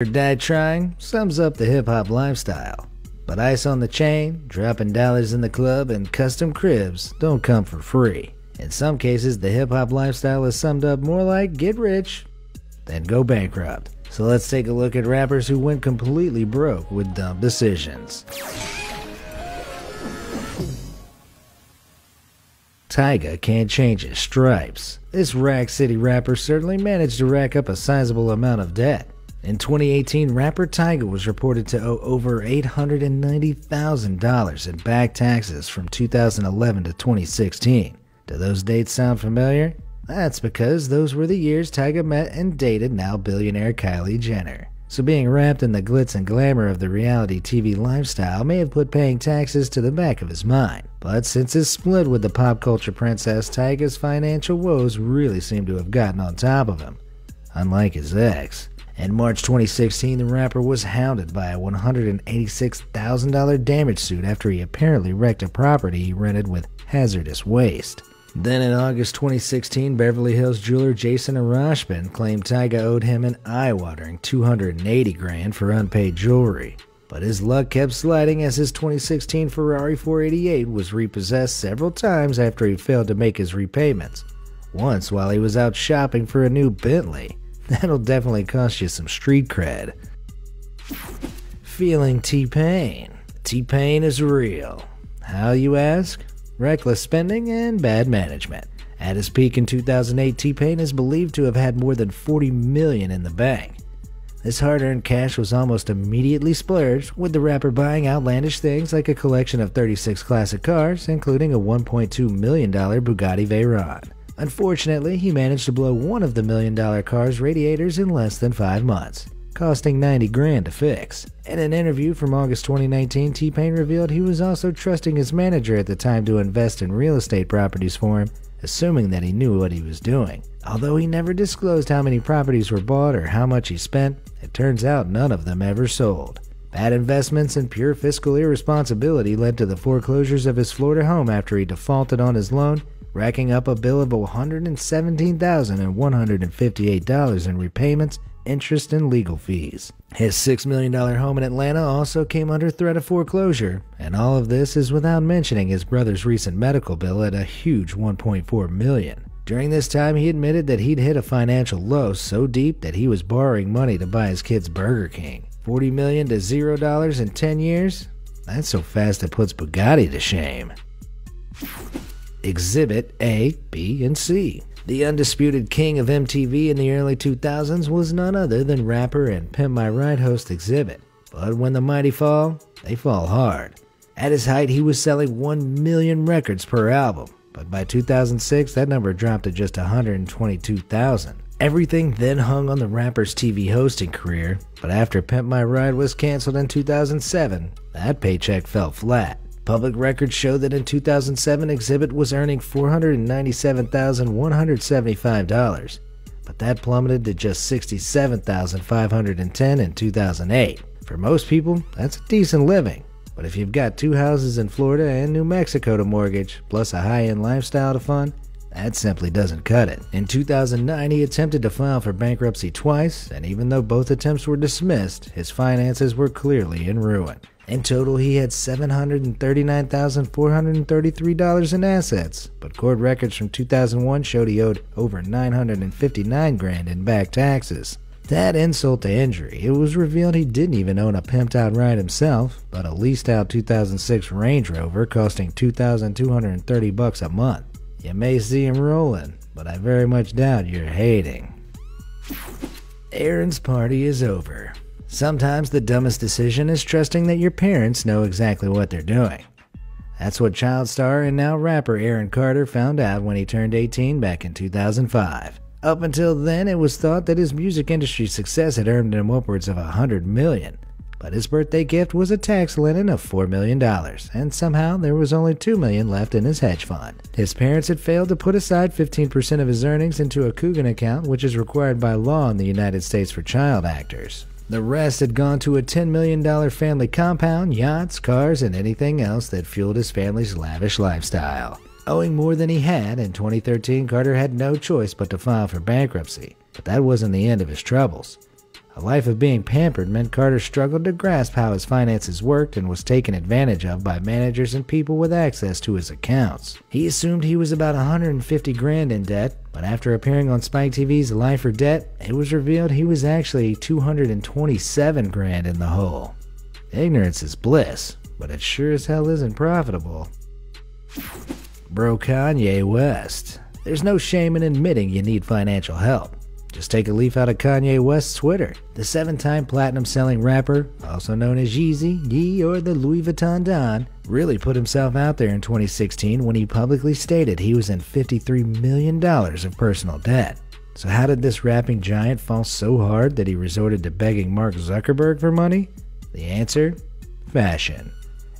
Die Trying sums up the hip-hop lifestyle. But ice on the chain, dropping dollars in the club, and custom cribs don't come for free. In some cases, the hip-hop lifestyle is summed up more like get rich, then go bankrupt. So let's take a look at rappers who went completely broke with dumb decisions. Tyga can't change his stripes. This Rack City rapper certainly managed to rack up a sizable amount of debt. In 2018, rapper Tyga was reported to owe over $890,000 in back taxes from 2011 to 2016. Do those dates sound familiar? That's because those were the years Tyga met and dated now billionaire Kylie Jenner. So being wrapped in the glitz and glamour of the reality TV lifestyle may have put paying taxes to the back of his mind. But since his split with the pop culture princess, Tyga's financial woes really seem to have gotten on top of him, unlike his ex. In March 2016, the rapper was hounded by a $186,000 damage suit after he apparently wrecked a property he rented with hazardous waste. Then in August 2016, Beverly Hills jeweler Jason Arashpin claimed Tyga owed him an eye-watering $280,000 for unpaid jewelry. But his luck kept sliding as his 2016 Ferrari 488 was repossessed several times after he failed to make his repayments. Once while he was out shopping for a new Bentley. That'll definitely cost you some street cred. Feeling T-Pain. T-Pain is real. How, you ask? Reckless spending and bad management. At his peak in 2008, T-Pain is believed to have had more than $40 million in the bank. This hard-earned cash was almost immediately splurged, with the rapper buying outlandish things like a collection of 36 classic cars, including a $1.2 million Bugatti Veyron. Unfortunately, he managed to blow one of the $1 million car's radiators in less than 5 months, costing $90,000 to fix. In an interview from August 2019, T-Pain revealed he was also trusting his manager at the time to invest in real estate properties for him, assuming that he knew what he was doing. Although he never disclosed how many properties were bought or how much he spent, it turns out none of them ever sold. Bad investments and pure fiscal irresponsibility led to the foreclosures of his Florida home after he defaulted on his loan, racking up a bill of $117,158 in repayments, interest, and legal fees. His $6 million home in Atlanta also came under threat of foreclosure, and all of this is without mentioning his brother's recent medical bill at a huge $1.4 million. During this time, he admitted that he'd hit a financial low so deep that he was borrowing money to buy his kids Burger King. $40 million to $0 in 10 years? That's so fast it puts Bugatti to shame. Exhibit A, B, and C. The undisputed king of MTV in the early 2000s was none other than rapper and Pimp My Ride host Xzibit. But when the mighty fall, they fall hard. At his height, he was selling 1 million records per album, but by 2006, that number dropped to just 122,000. Everything then hung on the rapper's TV hosting career, but after Pimp My Ride was canceled in 2007, that paycheck fell flat. Public records show that in 2007, Xzibit was earning $497,175, but that plummeted to just $67,510 in 2008. For most people, that's a decent living, but if you've got 2 houses in Florida and New Mexico to mortgage, plus a high-end lifestyle to fund, that simply doesn't cut it. In 2009, he attempted to file for bankruptcy twice, and even though both attempts were dismissed, his finances were clearly in ruin. In total, he had $739,433 in assets, but court records from 2001 showed he owed over $959,000 in back taxes. To add insult to injury, it was revealed he didn't even own a pimped-out ride himself, but a leased-out 2006 Range Rover costing $2,230 a month. You may see him rolling, but I very much doubt you're hating. Aaron's party is over. Sometimes the dumbest decision is trusting that your parents know exactly what they're doing. That's what child star and now rapper Aaron Carter found out when he turned 18 back in 2005. Up until then, it was thought that his music industry success had earned him upwards of $100 million. But his birthday gift was a tax lien of $4 million, and somehow there was only $2 million left in his hedge fund. His parents had failed to put aside 15% of his earnings into a Coogan account, which is required by law in the United States for child actors. The rest had gone to a $10 million family compound, yachts, cars, and anything else that fueled his family's lavish lifestyle. Owing more than he had, in 2013, Carter had no choice but to file for bankruptcy. But that wasn't the end of his troubles. A life of being pampered meant Carter struggled to grasp how his finances worked and was taken advantage of by managers and people with access to his accounts. He assumed he was about $150,000 in debt, but after appearing on Spike TV's Life or Debt, it was revealed he was actually $227,000 in the hole. Ignorance is bliss, but it sure as hell isn't profitable. Bro Kanye West. There's no shame in admitting you need financial help. Just take a leaf out of Kanye West's Twitter. The 7-time platinum-selling rapper, also known as Yeezy, Yee, or the Louis Vuitton Don, really put himself out there in 2016 when he publicly stated he was in $53 million of personal debt. So how did this rapping giant fall so hard that he resorted to begging Mark Zuckerberg for money? The answer? Fashion.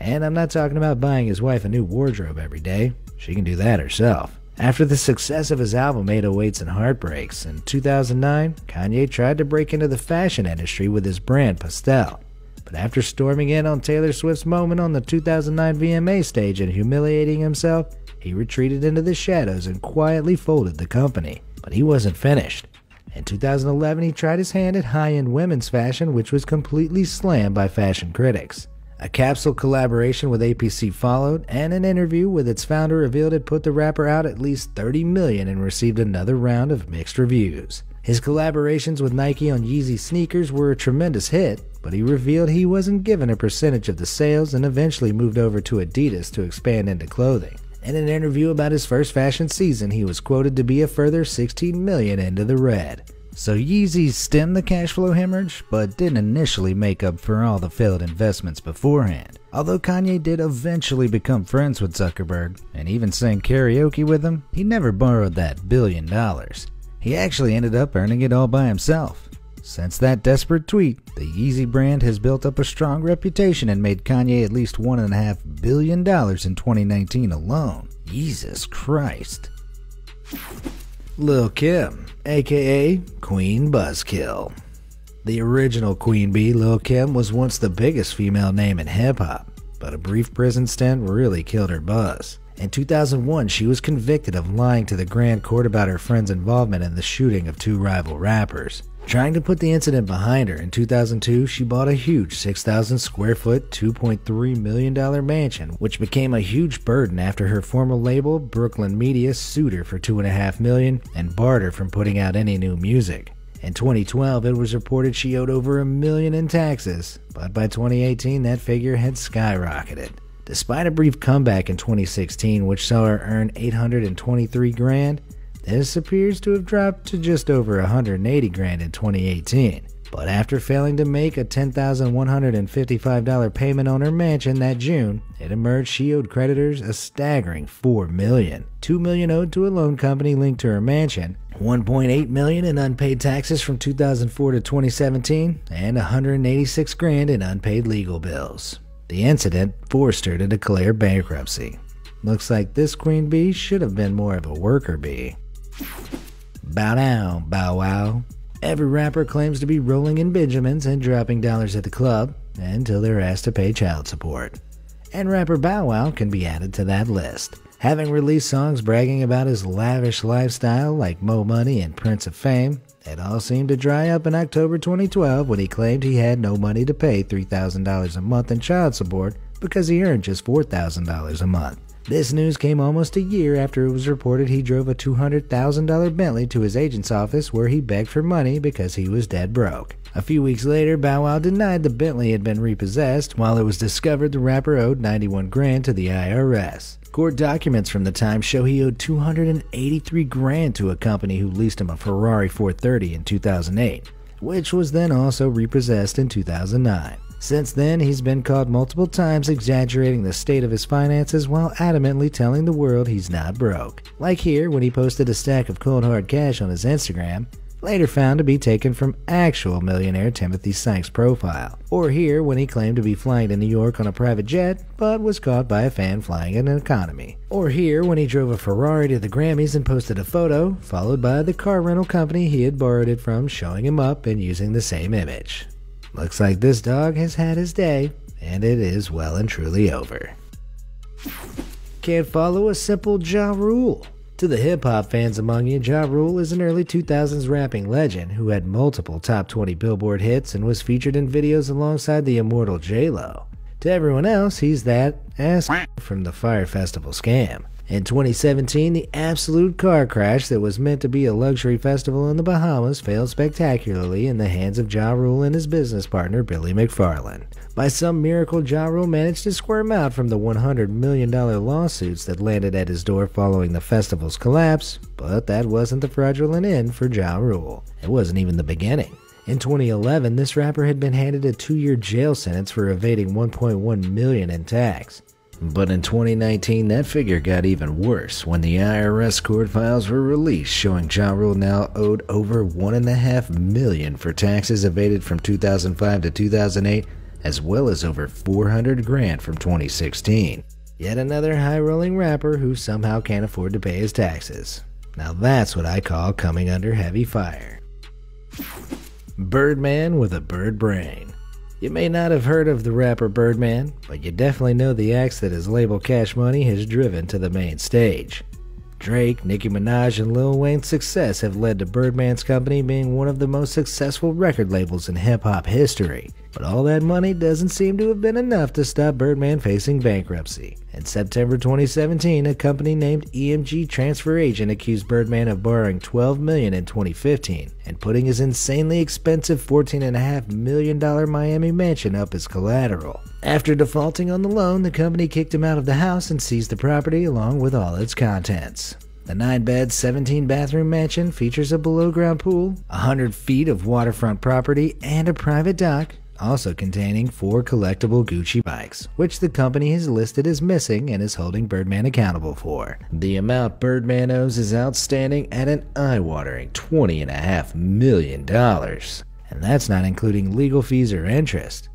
And I'm not talking about buying his wife a new wardrobe every day. She can do that herself. After the success of his album 808s and Heartbreaks, in 2009, Kanye tried to break into the fashion industry with his brand Pastel. But after storming in on Taylor Swift's moment on the 2009 VMA stage and humiliating himself, he retreated into the shadows and quietly folded the company. But he wasn't finished. In 2011, he tried his hand at high-end women's fashion, which was completely slammed by fashion critics. A capsule collaboration with APC followed, and an interview with its founder revealed it put the rapper out at least $30 million and received another round of mixed reviews. His collaborations with Nike on Yeezy sneakers were a tremendous hit, but he revealed he wasn't given a percentage of the sales and eventually moved over to Adidas to expand into clothing. In an interview about his first fashion season, he was quoted to be a further $16 million into the red. So Yeezy stemmed the cash flow hemorrhage, but didn't initially make up for all the failed investments beforehand. Although Kanye did eventually become friends with Zuckerberg, and even sang karaoke with him, he never borrowed that $1 billion. He actually ended up earning it all by himself. Since that desperate tweet, the Yeezy brand has built up a strong reputation and made Kanye at least $1.5 billion in 2019 alone. Jesus Christ. Lil' Kim, aka Queen Buzzkill. The original Queen Bee, Lil' Kim, was once the biggest female name in hip-hop, but a brief prison stint really killed her buzz. In 2001, she was convicted of lying to the Grand Court about her friend's involvement in the shooting of 2 rival rappers. Trying to put the incident behind her, in 2002, she bought a huge 6,000 square foot, $2.3 million mansion, which became a huge burden after her former label, Brooklyn Media, sued her for $2.5 million and barred her from putting out any new music. In 2012, it was reported she owed over $1 million in taxes, but by 2018, that figure had skyrocketed. Despite a brief comeback in 2016, which saw her earn $823,000, this appears to have dropped to just over $180,000 in 2018. But after failing to make a $10,155 payment on her mansion that June, it emerged she owed creditors a staggering $4 million. $2 million owed to a loan company linked to her mansion, $1.8 million in unpaid taxes from 2004 to 2017, and $186,000 in unpaid legal bills. The incident forced her to declare bankruptcy. Looks like this Queen Bee should have been more of a worker bee. Bow down, Bow Wow. Every rapper claims to be rolling in Benjamins and dropping dollars at the club until they're asked to pay child support. And rapper Bow Wow can be added to that list. Having released songs bragging about his lavish lifestyle like Mo Money and Prince of Fame, it all seemed to dry up in October 2012 when he claimed he had no money to pay $3,000 a month in child support because he earned just $4,000 a month. This news came almost a year after it was reported he drove a $200,000 Bentley to his agent's office where he begged for money because he was dead broke. A few weeks later, Bow Wow denied the Bentley had been repossessed, while it was discovered the rapper owed $91,000 to the IRS. Court documents from the time show he owed $283,000 to a company who leased him a Ferrari 430 in 2008, which was then also repossessed in 2009. Since then, he's been caught multiple times exaggerating the state of his finances while adamantly telling the world he's not broke. Like here, when he posted a stack of cold hard cash on his Instagram, later found to be taken from actual millionaire Timothy Sykes' profile. Or here, when he claimed to be flying to New York on a private jet, but was caught by a fan flying in an economy. Or here, when he drove a Ferrari to the Grammys and posted a photo, followed by the car rental company he had borrowed it from showing him up and using the same image. Looks like this dog has had his day, and it is well and truly over. Can't follow a simple Ja rule. To the hip-hop fans among you, Ja Rule is an early 2000s rapping legend who had multiple top 20 Billboard hits and was featured in videos alongside the immortal J-Lo. To everyone else, he's that ass from the Fyre Festival scam. In 2017, the absolute car crash that was meant to be a luxury festival in the Bahamas failed spectacularly in the hands of Ja Rule and his business partner Billy McFarland. By some miracle, Ja Rule managed to squirm out from the $100 million lawsuits that landed at his door following the festival's collapse, but that wasn't the fraudulent end for Ja Rule. It wasn't even the beginning. In 2011, this rapper had been handed a 2-year jail sentence for evading $1.1 million in tax. But in 2019, that figure got even worse when the IRS court files were released showing Ja Rule now owed over $1.5 million for taxes evaded from 2005 to 2008, as well as over $400,000 from 2016. Yet another high-rolling rapper who somehow can't afford to pay his taxes. Now that's what I call coming under heavy fire. Birdman with a bird brain. You may not have heard of the rapper Birdman, but you definitely know the acts that his label Cash Money has driven to the main stage. Drake, Nicki Minaj, and Lil Wayne's success have led to Birdman's company being one of the most successful record labels in hip-hop history. But all that money doesn't seem to have been enough to stop Birdman facing bankruptcy. In September 2017, a company named EMG Transfer Agent accused Birdman of borrowing $12 million in 2015 and putting his insanely expensive $14.5 million Miami mansion up as collateral. After defaulting on the loan, the company kicked him out of the house and seized the property along with all its contents. The 9-bed, 17-bathroom mansion features a below-ground pool, 100 feet of waterfront property, and a private dock, also containing 4 collectible Gucci bikes, which the company has listed as missing and is holding Birdman accountable for. The amount Birdman owes is outstanding at an eye-watering $20.5 million. And that's not including legal fees or interest.